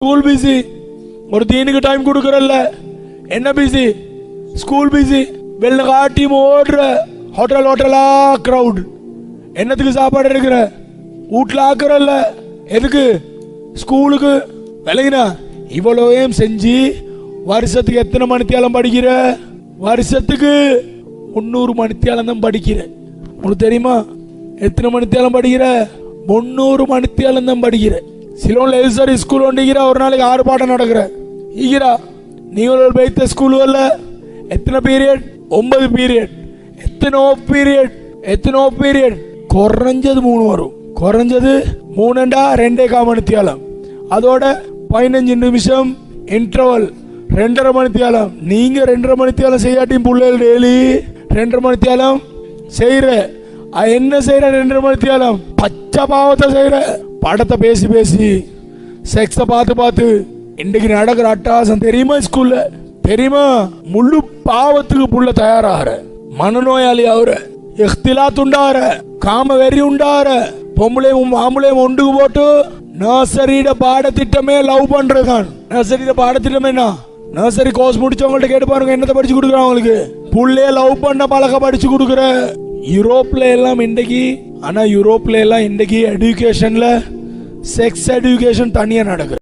School busy, ஒரு தீனுக்கு time கொடுக்கறல்ல, என்ன பிஸி? School busy. வெளில காட்டி ஓடுற, ஹோட்டலா கிரவுட். என்னத்துக்கு சாப்பாடு எடுக்கிற? வீட்டில் ஆக்குறல்ல, எதுக்கு? ஸ்கூலுக்கு. விலகினா இவ்வளவையும் செஞ்சு வருஷத்துக்கு எத்தனை மணித்தியாலம் படிக்கிற? வருஷத்துக்கு 300 மணித்தியாலம் தான் படிக்கிற. உனக்கு தெரியுமா எத்தனை மணித்தியாலம் படிக்கிற? 300 மணித்தியாலம் தான் படிக்கிற. சிலோன்ல எல்சரி ஸ்கூல் ஒண்டிக்கிறா, ஒரு நாளைக்கு 6 பாடம் நடக்கிற ஈகிறா. நீங்கள் வைத்த ஸ்கூல் வரல, எத்தனை பீரியட்? 9 பீரியட். எத்தனை பீரியட்? குறைஞ்சது 3 வரும். குறைஞ்சது 3 2 மணித்தியாலம். அதோட 15 நிமிஷம் இன்டர்வல், 2.5 மணித்தியாலம். நீங்க 2.5 மணித்தியாலம் செய்யாட்டியும் பிள்ளைகள் டெய்லி 2.5 மணித்தியாலம் செய்யற. என்ன செய்யற? 2.5 மணித்தியாலம் பச்சை பாவத்தை செய்யற. படத்தை பேசி பேசி, செக்ஸ பார்த்து இன்றைக்கு நடக்கிற அட்டாசம் தெரியுமா? ஸ்கூல்ல தெரியுமா? முழு பாவத்துக்கு புள்ள தயாராகிற, மனநோயாளி ஆகுற, இഖ்திலாத் உண்டாகிற, காம வெறி உண்டாகிற, பொம்பளையும் ஆம்பளையும் ஒண்டுக்கு போட்டு நர்சரியோட பாடத்திட்டமே லவ் பண்றதுதான். நர்சரியோட பாடத்திட்டமே என்ன? நர்சரி கோர்ஸ் முடிச்சவங்கள்ட்ட கேட்டு பாருங்க, என்னத்தை படிச்சு கொடுக்குறாங்க அவங்களுக்கு. புள்ளைய லவ் பண்ண பழக்க படிச்சு கொடுக்குற. யூரோப்ல எல்லாம் இன்றைக்கு, ஆனா யூரோப்ல எல்லாம் இன்றைக்கு எஜுகேஷன்ல செக்ஸ் எஜுகேஷன் தனியா நடக்குது.